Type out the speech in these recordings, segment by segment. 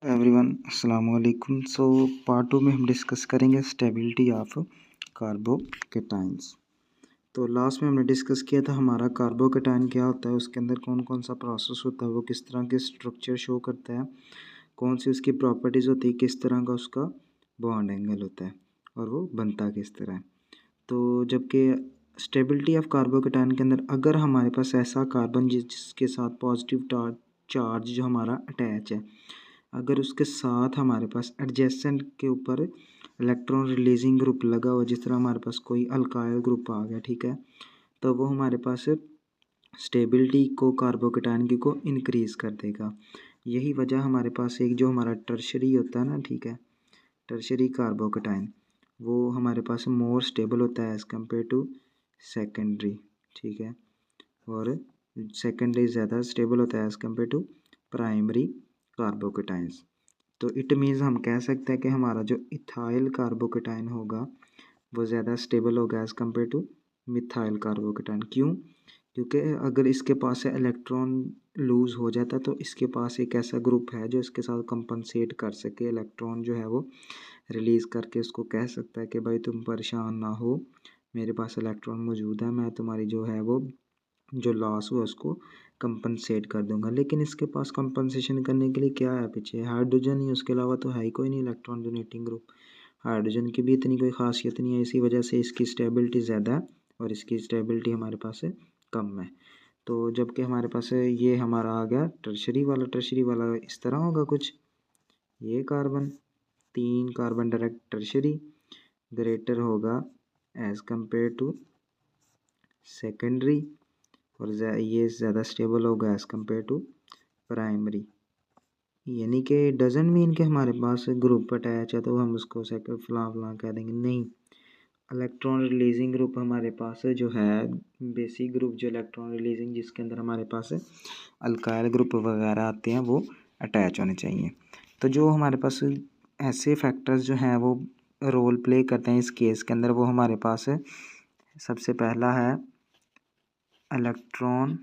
Everyone अस्सलाम वालेकुम। So part 2 में हम डिस्कस करेंगे स्टेबिलिटी ऑफ कार्बोकेटाइंस। तो लास्ट में हमने डिस्कस किया था हमारा कार्बोकेटाइन क्या होता है, उसके अंदर कौन कौन सा प्रोसेस होता है, वो किस तरह के स्ट्रक्चर शो करता है, कौन सी उसकी प्रॉपर्टीज़ होती है, किस तरह का उसका बॉन्ड एंगल होता है और वो बनता किस तरह है। तो जबकि स्टेबिलिटी ऑफ कार्बोकेटाइन के अंदर अगर हमारे पास ऐसा कार्बन जिसके साथ पॉजिटिव चार्ज जो हमारा अटैच है, अगर उसके साथ हमारे पास एडजेसेंट के ऊपर इलेक्ट्रॉन रिलीजिंग ग्रुप लगा हुआ, जिस तरह हमारे पास कोई अल्काइल ग्रुप आ गया, ठीक है, तो वो हमारे पास स्टेबिलिटी को कार्बोकेटाइन की को इंक्रीज़ कर देगा। यही वजह हमारे पास एक जो हमारा टर्शरी होता है ना, ठीक है, टर्शरी कार्बोकेटाइन वो हमारे पास मोर स्टेबल होता है एज़ कम्पेयर टू सेकेंडरी, ठीक है, और सेकेंडरी ज़्यादा स्टेबल होता है as compare to primary carbocations. तो इट मीन्स हम कह सकते हैं कि हमारा जो इथाइल कार्बोकेटाइन होगा वो ज़्यादा स्टेबल होगा as compare two methyl carbocation. क्यों? क्योंकि अगर इसके पास से इलेक्ट्रॉन लूज़ हो जाता है तो इसके पास एक ऐसा ग्रुप है जो इसके साथ कंपनसेट कर सके, इलेक्ट्रॉन जो है वो रिलीज़ करके उसको कह सकता है कि भाई तुम परेशान ना हो, मेरे पास इलेक्ट्रॉन मौजूद है, मैं तुम्हारी जो है वो जो लॉस हुआ उसको कंपनसेट कर दूंगा। लेकिन इसके पास कंपनसेशन करने के लिए क्या है, पीछे हाइड्रोजन ही, उसके अलावा तो है ही कोई नहीं इलेक्ट्रॉन डोनेटिंग ग्रुप। हाइड्रोजन की भी इतनी कोई खासियत नहीं है, इसी वजह से इसकी स्टेबिलिटी ज़्यादा है और इसकी स्टेबिलिटी हमारे पास है कम है। तो जबकि हमारे पास ये हमारा आ गया टर्शरी वाला इस तरह होगा कुछ, ये carbon 3 carbon direct tertiary greater होगा एज़ कम्पेयर टू सेकेंडरी, और ये ज़्यादा स्टेबल होगा एज़ कम्पेयर टू प्राइमरी। यानी कि डजेंट मीन कि हमारे पास ग्रुप अटैच है तो हम उसको सेकेंड फलां कह देंगे, नहीं। इलेक्ट्रॉन रिलीजिंग ग्रुप हमारे पास जो है, बेसिक ग्रुप जो इलेक्ट्रॉन रिलीजिंग जिसके अंदर हमारे पास अल्काइल ग्रुप वगैरह आते हैं वो अटैच होने चाहिए। तो जो हमारे पास ऐसे फैक्टर्स जो हैं वो रोल प्ले करते हैं इस केस के अंदर, वो हमारे पास सबसे पहला है इलेक्ट्रॉन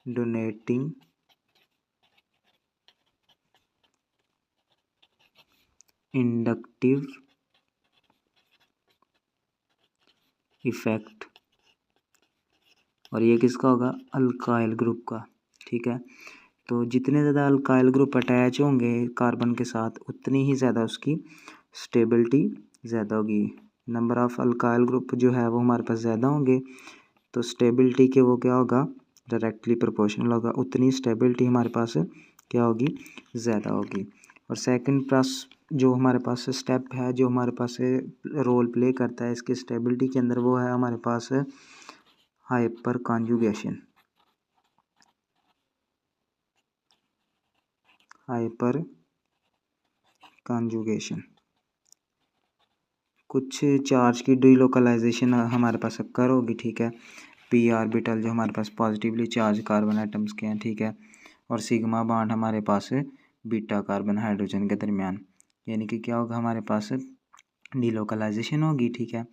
डोनेटिंग इंडक्टिव इफेक्ट, और ये किसका होगा, अल्काइल ग्रुप का, ठीक है। तो जितने ज़्यादा अल्काइल ग्रुप अटैच होंगे कार्बन के साथ उतनी ही ज़्यादा उसकी स्टेबिलिटी ज़्यादा होगी। नंबर ऑफ़ अल्काइल ग्रुप जो है वो हमारे पास ज़्यादा होंगे तो स्टेबिलिटी के वो क्या होगा, डायरेक्टली प्रोपोर्शनल होगा, उतनी स्टेबिलिटी हमारे पास क्या होगी, ज़्यादा होगी। और सेकंड प्लस जो हमारे पास स्टेप है जो हमारे पास रोल प्ले करता है इसकी स्टेबिलिटी के अंदर, वो है हमारे पास हाइपर कॉन्जुगेशन। हाइपर कॉन्जुगेशन कुछ चार्ज की डीलोकलाइजेशन हमारे पास अक्कर होगी, ठीक है। पी ऑर्बिटल जो हमारे पास पॉजिटिवली चार्ज कार्बन एटम्स के हैं, ठीक है, और सिग्मा बॉन्ड हमारे पास बीटा कार्बन हाइड्रोजन के दरमियान, यानी कि क्या होगा, हमारे पास डीलोकलाइजेशन होगी, ठीक है।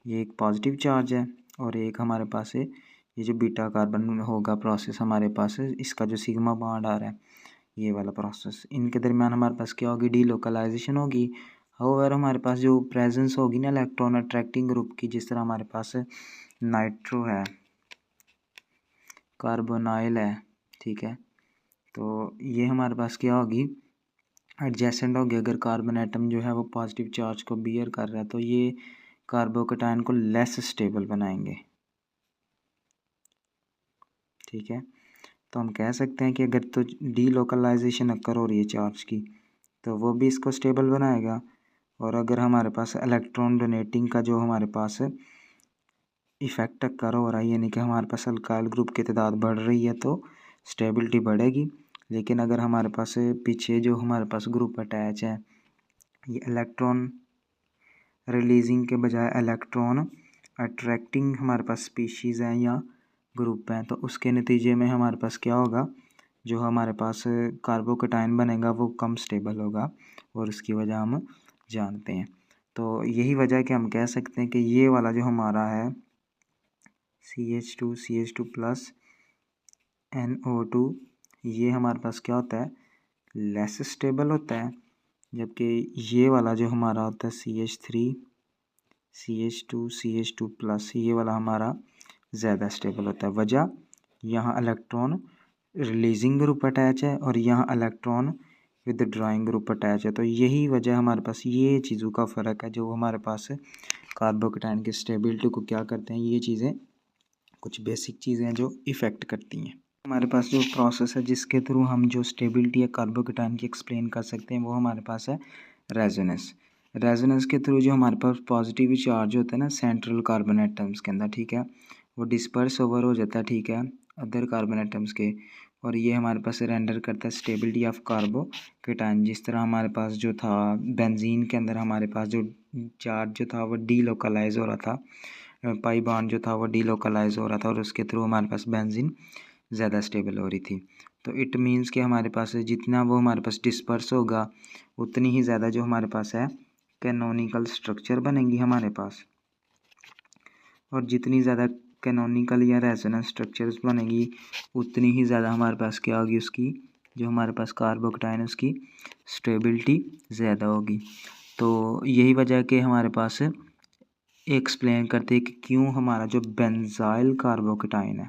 ये एक पॉजिटिव चार्ज है और एक हमारे पास ये जो बीटा कार्बन होगा प्रोसेस हमारे पास इसका जो सिग्मा बॉन्ड आ रहा है ये वाला प्रोसेस, इनके दरमियान हमारे पास क्या होगी, डीलोकलाइजेशन होगी। हाउएवर हमारे पास जो प्रेजेंस होगी ना इलेक्ट्रॉन अट्रैक्टिंग ग्रुप की, जिस तरह हमारे पास नाइट्रो है, कार्बोनाइल है, ठीक है, तो ये हमारे पास क्या होगी, एडजेसेंट होगी। अगर कार्बन एटम जो है वो पॉजिटिव चार्ज को बियर कर रहा है तो ये कार्बोकेटाइन को लेस स्टेबल बनाएंगे, ठीक है। तो हम कह सकते हैं कि अगर तो डीलोकलाइजेशन अक्कर हो रही है चार्ज की तो वो भी इसको स्टेबल बनाएगा, और अगर हमारे पास इलेक्ट्रॉन डोनेटिंग का जो हमारे पास इफ़ेक्ट अक्कर हो रहा है, यानी कि हमारे पास अल्काइल ग्रुप की तादाद बढ़ रही है तो स्टेबिलिटी बढ़ेगी। लेकिन अगर हमारे पास पीछे जो हमारे पास ग्रुप अटैच है ये इलेक्ट्रॉन रिलीजिंग के बजाय इलेक्ट्रॉन अट्रैक्टिंग हमारे पास स्पीशीज़ हैं या ग्रुप हैं, तो उसके नतीजे में हमारे पास क्या होगा, जो हमारे पास कार्बोकेटाइन बनेगा वो कम स्टेबल होगा, और उसकी वजह हम जानते हैं। तो यही वजह है कि हम कह सकते हैं कि ये वाला जो हमारा है CH2 प्लस NO2, ये हमारे पास क्या होता है, लेस स्टेबल होता है, जबकि ये वाला जो हमारा होता है CH3 CH2 प्लस, ये वाला हमारा ज़्यादा स्टेबल होता है। वजह, यहाँ इलेक्ट्रॉन रिलीजिंग ग्रुप अटैच है और यहाँ electron with drawing group attach है। तो यही वजह हमारे पास ये चीज़ों का फ़र्क है जो हमारे पास कार्बोकेटाइन की स्टेबिलिटी को क्या करते हैं, ये चीज़ें कुछ बेसिक चीज़ें हैं जो इफ़ेक्ट करती हैं। हमारे पास जो प्रोसेस है जिसके थ्रू हम जो स्टेबिलिटी है कार्बोकेटाइन की एक्सप्लेन कर सकते हैं वो हमारे पास है रेजोनेंस। रेजोनेंस के थ्रू जो हमारे पास पॉजिटिव चार्ज होता है ना सेंट्रल कार्बन एटम्स के अंदर, ठीक है, वो डिस्पर्स ओवर हो जाता है, ठीक है, अदर कार्बन एटम्स के, और ये हमारे पास रेंडर करता है स्टेबिलिटी ऑफ कार्बोकेटाइन। जिस तरह हमारे पास जो था बेंजीन के अंदर हमारे पास जो चार्ज जो था वो डीलोकलाइज हो रहा था, पाई बॉन्ड जो था वो डीलोकलाइज हो रहा था और उसके थ्रू हमारे पास बेंजीन ज़्यादा स्टेबल हो रही थी। तो इट मीन्स कि हमारे पास जितना वो हमारे पास डिस्पर्स होगा उतनी ही ज़्यादा जो हमारे पास है कैनोनिकल स्ट्रक्चर बनेंगी हमारे पास, और जितनी ज़्यादा कैनोनिकल या रेजोनेंस स्ट्रक्चर्स बनेगी उतनी ही ज़्यादा हमारे पास क्या होगी, उसकी जो हमारे पास कार्बोकेटाइन उसकी स्टेबिलिटी ज़्यादा होगी। तो यही वजह है कि हमारे पास एक्सप्लेन करते हैं कि क्यों हमारा जो बेंजाइल कार्बोकेटाइन है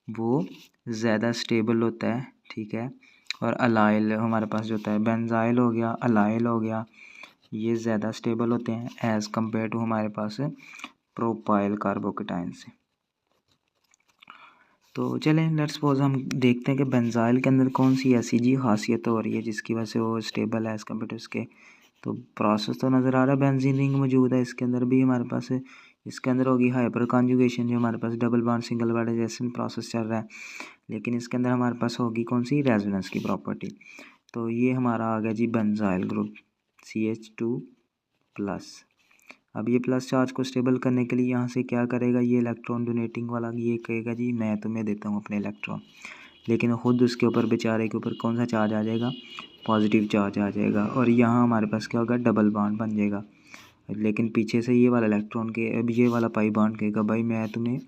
वो ज़्यादा स्टेबल होता है, ठीक है, और अलाइल हमारे पास जो होता है बेंजाइल हो गया, अलाइल हो गया, ये ज़्यादा स्टेबल होते हैं एज़ कम्पेयर टू हमारे पास प्रोपाइल कार्बोकेटाइन से। तो चलें लेट्स सपोज हम देखते हैं कि बेंजाइल के अंदर कौन सी ऐसी जी खासियत हो रही है जिसकी वजह से वो स्टेबल है एज़ कम्पेयर टू उसके। तो प्रोसेस तो नज़र आ रहा है, बेंजीन रिंग मौजूद है, इसके अंदर भी हमारे पास इसके अंदर होगी हाइपर कॉन्जुगेशन, जो हमारे पास डबल बॉन्ड सिंगल बॉन्ड जैसे प्रोसेस चल रहा है, लेकिन इसके अंदर हमारे पास होगी कौन सी, रेजोनेंस की प्रॉपर्टी। तो ये हमारा आ गया जी बेंजाइल ग्रुप CH2 प्लस। अब ये प्लस चार्ज को स्टेबल करने के लिए यहाँ से क्या करेगा, ये इलेक्ट्रॉन डोनेटिंग वाला ये कहेगा जी मैं तुम्हें देता हूँ अपने इलेक्ट्रॉन, लेकिन खुद उसके ऊपर बेचारे के ऊपर कौन सा चार्ज आ जाएगा, पॉजिटिव चार्ज आ जाएगा, और यहाँ हमारे पास क्या होगा, डबल बॉन्ड बन जाएगा। लेकिन पीछे से ये वाला इलेक्ट्रॉन के अब ये वाला पाई बॉन्ड कहेगा भाई मैं तुम्हें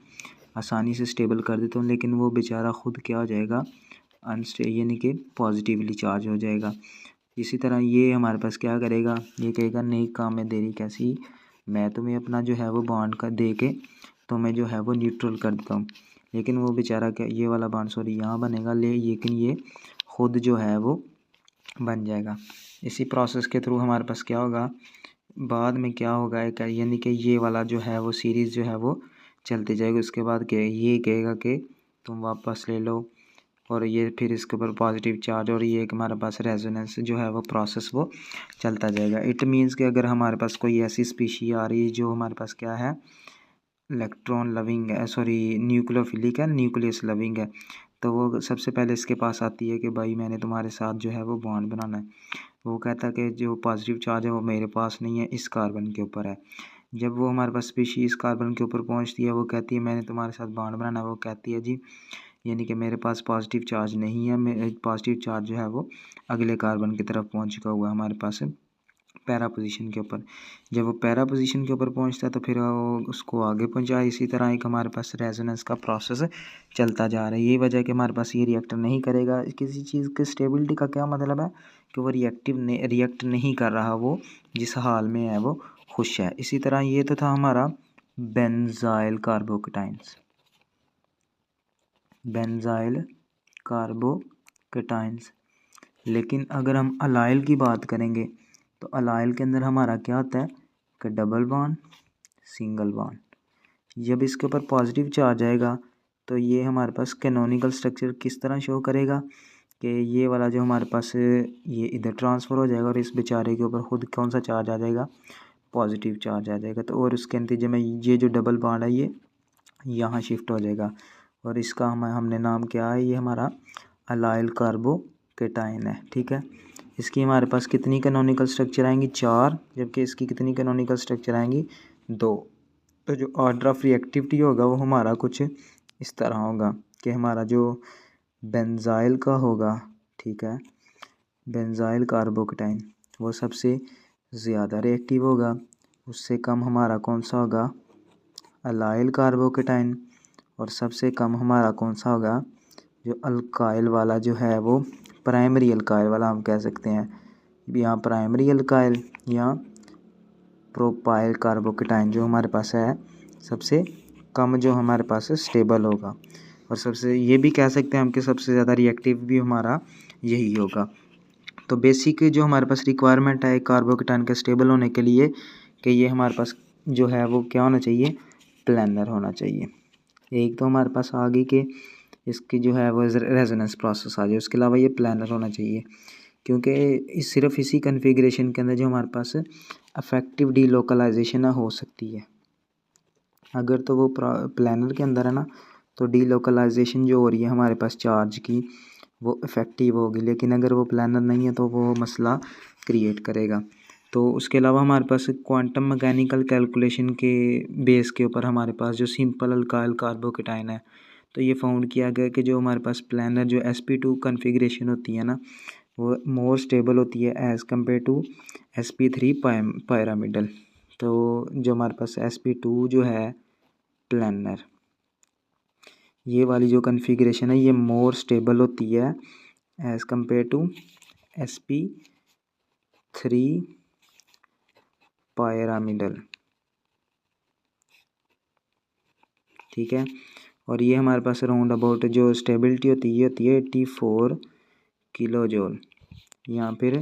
आसानी से स्टेबल कर देता हूँ, लेकिन वो बेचारा खुद क्या हो जाएगा, यानी कि पॉजिटिवली चार्ज हो जाएगा। इसी तरह ये हमारे पास क्या करेगा, ये कहेगा नहीं काम में देरी कैसी, मैं तुम्हें अपना जो है वो बॉन्ड का दे के तो मैं जो है वो न्यूट्रल कर देता हूँ, लेकिन वो बेचारा क्या ये वाला बॉन्ड सॉरी यहाँ बनेगा लेकिन ये खुद जो है वो बन जाएगा। इसी प्रोसेस के थ्रू हमारे पास क्या होगा, बाद में क्या होगा, एक यानी कि ये वाला जो है वो सीरीज़ जो है वो चलती जाएगी। उसके बाद क्या ये कहेगा कि तुम वापस ले लो, और ये फिर इसके ऊपर पॉजिटिव चार्ज, और ये एक हमारे पास रेजोनेंस जो है वो प्रोसेस वो चलता जाएगा। इट मीन्स कि अगर हमारे पास कोई ऐसी स्पीशी आ रही है जो हमारे पास क्या है, इलेक्ट्रॉन लविंग है, सॉरी न्यूक्लियोफिलिक है, न्यूक्लियस लविंग है, तो वो सबसे पहले इसके पास आती है कि भाई मैंने तुम्हारे साथ जो है वो बॉन्ड बनाना है। वो कहता है कि जो पॉजिटिव चार्ज है वो मेरे पास नहीं है, इस कार्बन के ऊपर है। जब वो हमारे पास स्पीशीज़ कार्बन के ऊपर पहुंचती है वो कहती है मैंने तुम्हारे साथ बॉन्ड बनाना है, वो कहती है जी यानी कि मेरे पास पॉजिटिव चार्ज नहीं है, मेरे पॉजिटिव चार्ज जो है वो अगले कार्बन की तरफ पहुंच चुका हुआ है हमारे पास पैरा पोजीशन के ऊपर। जब वो पैरा पोजीशन के ऊपर पहुंचता है तो फिर वो उसको आगे पहुंचाए। इसी तरह एक हमारे पास रेजोनेंस का प्रोसेस चलता जा रहा है। यही वजह है कि हमारे पास ये रिएक्ट नहीं करेगा। किसी चीज़ की स्टेबिलिटी का क्या मतलब है कि वो रिएक्ट नहीं कर रहा, वो जिस हाल में है वो खुश है। इसी तरह ये तो था हमारा बेंजाइल कार्बोकेटाइन्स, बेंजाइल कार्बोकेटाइन्स। लेकिन अगर हम अलाइल की बात करेंगे तो अलाइल के अंदर हमारा क्या होता है कि डबल बॉन्ड सिंगल बॉन्ड। जब इसके ऊपर पॉजिटिव चार्ज आएगा तो ये हमारे पास कैनोनिकल स्ट्रक्चर किस तरह शो करेगा कि ये वाला जो हमारे पास ये इधर ट्रांसफ़र हो जाएगा और इस बेचारे के ऊपर खुद कौन सा चार्ज आ जाएगा, पॉजिटिव चार्ज आ जाएगा। तो और उसके नतीजे में ये जो डबल बॉन्ड है ये यहाँ शिफ्ट हो जाएगा, और इसका हमने नाम क्या है, ये हमारा अलाइल कार्बोकेटाइन है, ठीक है। इसकी हमारे पास कितनी कैनोनिकल स्ट्रक्चर आएंगी, 4, जबकि इसकी कितनी कैनोनिकल स्ट्रक्चर आएंगी, 2। तो जो ऑर्डर ऑफ रिएक्टिविटी होगा वो हमारा कुछ इस तरह होगा कि हमारा जो बेंजाइल का होगा, ठीक है, बेंजाइल कार्बोकेटाइन वो सबसे ज़्यादा रिएक्टिव होगा, उससे कम हमारा कौन सा होगा, अलाइल कार्बोकेटाइन, और सबसे कम हमारा कौन सा होगा, जो अल्काइल वाला जो है वो प्राइमरी अल्काइल वाला हम कह सकते हैं, यहाँ प्राइमरी अल्काइल या प्रोपाइल कार्बोकेटाइन जो हमारे पास है सबसे कम जो हमारे पास स्टेबल होगा, और सबसे ये भी कह सकते हैं हम कि सबसे ज़्यादा रिएक्टिव भी हमारा यही होगा। तो बेसिक जो हमारे पास रिक्वायरमेंट है कार्बोकेटाइन के स्टेबल होने के लिए कि ये हमारे पास जो है वो क्या होना चाहिए, प्लानर होना चाहिए। एक तो हमारे पास आ गई कि इसकी जो है वो रेजोनेंस प्रोसेस आ जाए, उसके अलावा ये प्लानर होना चाहिए, क्योंकि सिर्फ इसी कन्फिग्रेशन के अंदर जो हमारे पास अफेक्टिव डीलोकलाइजेशन हो सकती है। अगर तो वो प्लानर के अंदर है ना, तो डीलोकलाइजेशन जो हो रही है हमारे पास चार्ज की वो इफ़ेक्टिव होगी, लेकिन अगर वो प्लानर नहीं है तो वो मसला क्रिएट करेगा। तो उसके अलावा हमारे पास क्वांटम मैकेनिकल कैलकुलेशन के बेस के ऊपर हमारे पास जो सिंपल अल्काइल कार्बोकेटाइन है, तो ये फाउंड किया गया कि जो हमारे पास प्लानर जो sp2 कन्फिग्रेशन होती है ना, वो मोर स्टेबल होती है as compare to sp3 pyramidal. तो जो हमारे पास sp2 जो है प्लानर, ये वाली जो कन्फिग्रेशन है ये मोर स्टेबल होती है as compare to sp3 pyramidal, ठीक है। और ये हमारे पास अराउंड अबाउट जो स्टेबिलिटी होती है ये होती है 84 किलो जूल या फिर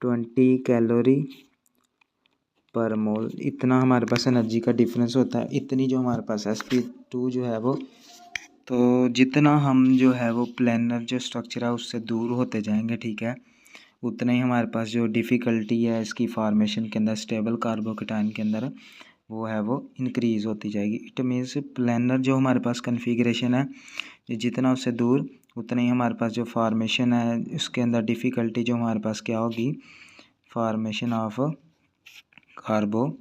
20 कैलोरी पर मोल, इतना हमारे पास एनर्जी का डिफरेंस होता है। इतनी जो हमारे पास sp2 जो है वो, तो जितना हम जो है वो प्लानर जो स्ट्रक्चर है उससे दूर होते जाएंगे, ठीक है, उतना ही हमारे पास जो डिफ़िकल्टी है इसकी फार्मेशन के अंदर स्टेबल कार्बोकेटाइन के अंदर वो है वो इंक्रीज़ होती जाएगी। इट मीन्स प्लानर जो हमारे पास कन्फिग्रेशन है जितना उससे दूर उतना ही हमारे पास जो फार्मेशन है उसके अंदर डिफ़िकल्टी जो हमारे पास क्या होगी, फार्मेशन ऑफ कार्बो